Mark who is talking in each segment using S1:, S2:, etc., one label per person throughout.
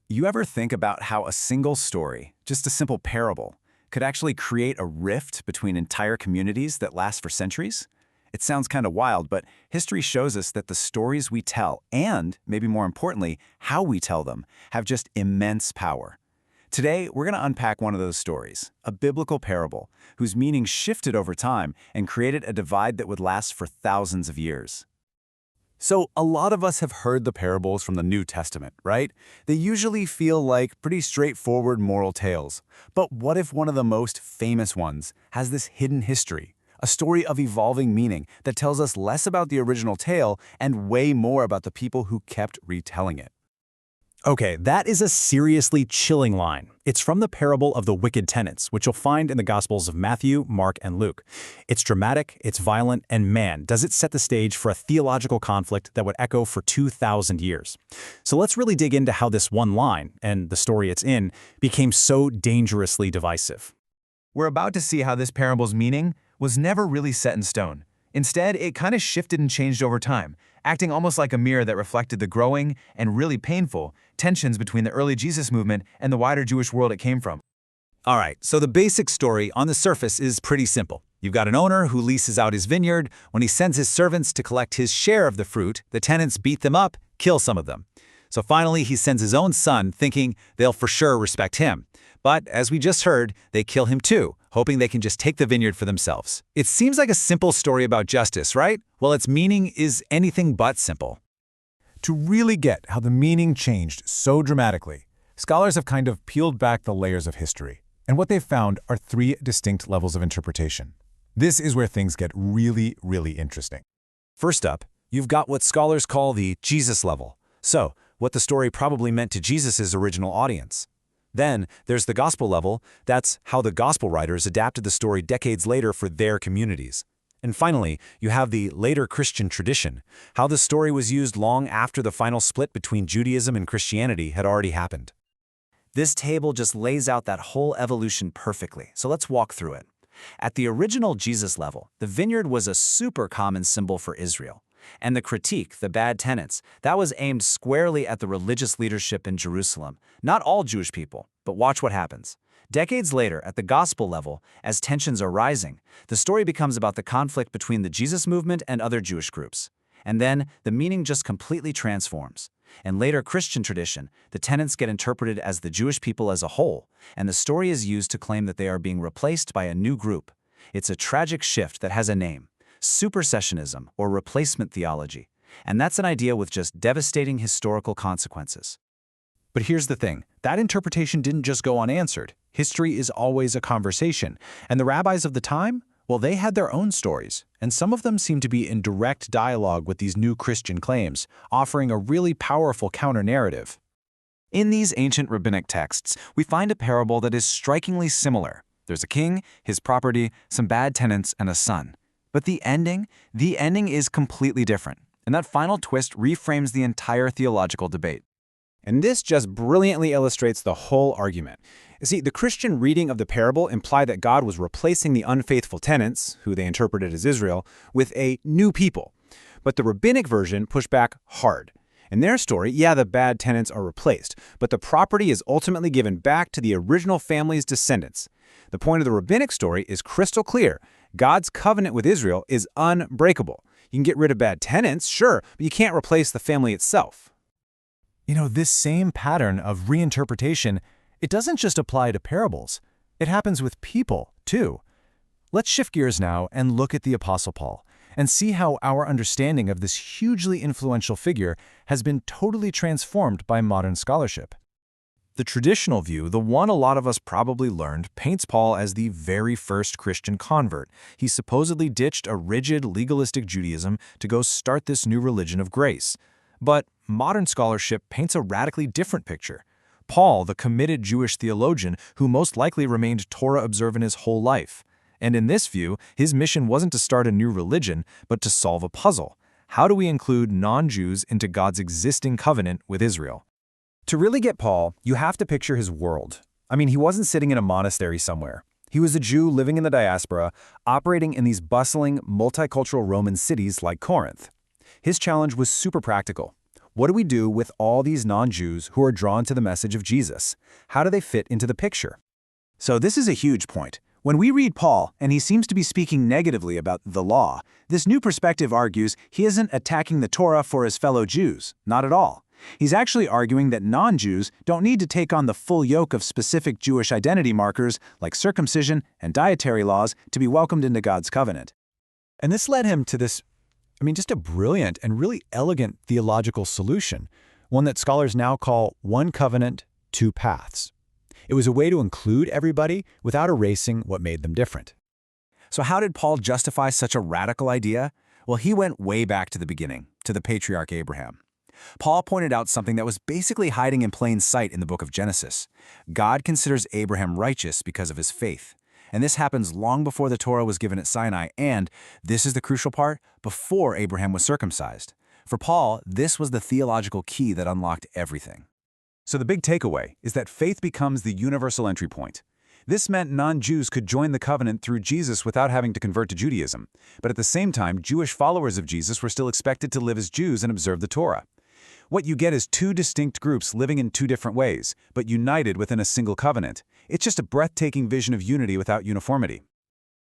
S1: You ever think about how a single story, just a simple parable, could actually create a rift between entire communities that last for centuries? It sounds kind of wild, but history shows us that the stories we tell, and, maybe more importantly, how we tell them, have just immense power. Today, we're going to unpack one of those stories, a biblical parable, whose meaning shifted over time and created a divide that would last for thousands of years. So, a lot of us have heard the parables from the New Testament, right? They usually feel like pretty straightforward moral tales. But what if one of the most famous ones has this hidden history? A story of evolving meaning that tells us less about the original tale and way more about the people who kept retelling it.
S2: Okay, that is a seriously chilling line. It's from the parable of the wicked tenants, which you'll find in the Gospels of Matthew, Mark, and Luke. It's dramatic, it's violent, and man, does it set the stage for a theological conflict that would echo for 2,000 years. So let's really dig into how this one line, and the story it's in, became so dangerously divisive.
S3: We're about to see how this parable's meaning was never really set in stone. Instead, it kind of shifted and changed over time, acting almost like a mirror that reflected the growing and really painful tensions between the early Jesus movement and the wider Jewish world it came from.
S1: All right, so the basic story on the surface is pretty simple. You've got an owner who leases out his vineyard. When he sends his servants to collect his share of the fruit, the tenants beat them up, kill some of them. So finally, he sends his own son, thinking they'll for sure respect him. But as we just heard, they kill him too, hoping they can just take the vineyard for themselves. It seems like a simple story about justice, right? Well, its meaning is anything but simple.
S4: To really get how the meaning changed so dramatically, scholars have kind of peeled back the layers of history, and what they've found are three distinct levels of interpretation. This is where things get really, really interesting.
S1: First up, you've got what scholars call the Jesus level. So, what the story probably meant to Jesus' original audience. Then, there's the gospel level. That's how the gospel writers adapted the story decades later for their communities. And finally, you have the later Christian tradition, how the story was used long after the final split between Judaism and Christianity had already happened. This table just lays out that whole evolution perfectly, so let's walk through it. At the original Jesus level, the vineyard was a super common symbol for Israel. And the critique, the bad tenants, that was aimed squarely at the religious leadership in Jerusalem. Not all Jewish people, but watch what happens. Decades later, at the gospel level, as tensions are rising, the story becomes about the conflict between the Jesus movement and other Jewish groups. And then, the meaning just completely transforms. In later Christian tradition, the tenants get interpreted as the Jewish people as a whole, and the story is used to claim that they are being replaced by a new group. It's a tragic shift that has a name: supersessionism, or replacement theology. And that's an idea with just devastating historical consequences.
S2: But here's the thing, that interpretation didn't just go unanswered. History is always a conversation, and the rabbis of the time, well, they had their own stories, and some of them seem to be in direct dialogue with these new Christian claims, offering a really powerful counter-narrative.
S1: In these ancient rabbinic texts, we find a parable that is strikingly similar. There's a king, his property, some bad tenants, and a son. But the ending is completely different, and that final twist reframes the entire theological debate.
S2: And this just brilliantly illustrates the whole argument. You see, the Christian reading of the parable implied that God was replacing the unfaithful tenants, who they interpreted as Israel, with a new people. But the rabbinic version pushed back hard. In their story, yeah, the bad tenants are replaced, but the property is ultimately given back to the original family's descendants. The point of the rabbinic story is crystal clear. God's covenant with Israel is unbreakable. You can get rid of bad tenants, sure, but you can't replace the family itself.
S4: You know, this same pattern of reinterpretation, it doesn't just apply to parables. It happens with people, too. Let's shift gears now and look at the Apostle Paul and see how our understanding of this hugely influential figure has been totally transformed by modern scholarship.
S3: The traditional view, the one a lot of us probably learned, paints Paul as the very first Christian convert. He supposedly ditched a rigid, legalistic Judaism to go start this new religion of grace. But modern scholarship paints a radically different picture. Paul, the committed Jewish theologian who most likely remained Torah-observant his whole life. And in this view, his mission wasn't to start a new religion, but to solve a puzzle. How do we include non-Jews into God's existing covenant with Israel?
S4: To really get Paul, you have to picture his world. I mean, he wasn't sitting in a monastery somewhere. He was a Jew living in the diaspora, operating in these bustling, multicultural Roman cities like Corinth. His challenge was super practical.
S2: What do we do with all these non-Jews who are drawn to the message of Jesus? How do they fit into the picture? So this is a huge point. When we read Paul, and he seems to be speaking negatively about the law, this new perspective argues he isn't attacking the Torah for his fellow Jews, not at all. He's actually arguing that non-Jews don't need to take on the full yoke of specific Jewish identity markers like circumcision and dietary laws to be welcomed into God's covenant.
S4: And this led him to this, just a brilliant and really elegant theological solution, one that scholars now call one covenant, two paths. It was a way to include everybody without erasing what made them different.
S1: So how did Paul justify such a radical idea? Well, he went way back to the beginning, to the patriarch Abraham. Paul pointed out something that was basically hiding in plain sight in the book of Genesis. God considers Abraham righteous because of his faith. And this happens long before the Torah was given at Sinai, and, this is the crucial part, before Abraham was circumcised. For Paul, this was the theological key that unlocked everything.
S2: So the big takeaway is that faith becomes the universal entry point. This meant non-Jews could join the covenant through Jesus without having to convert to Judaism. But at the same time, Jewish followers of Jesus were still expected to live as Jews and observe the Torah. What you get is two distinct groups living in two different ways, but united within a single covenant. It's just a breathtaking vision of unity without uniformity.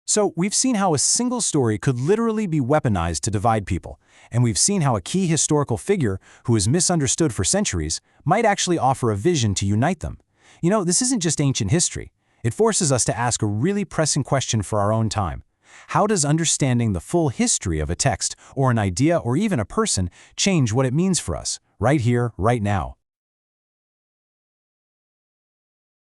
S4: So we've seen how a single story could literally be weaponized to divide people, and we've seen how a key historical figure who is misunderstood for centuries might actually offer a vision to unite them. This isn't just ancient history. It forces us to ask a really pressing question for our own time. How does understanding the full history of a text or an idea or even a person change what it means for us, right here, right now?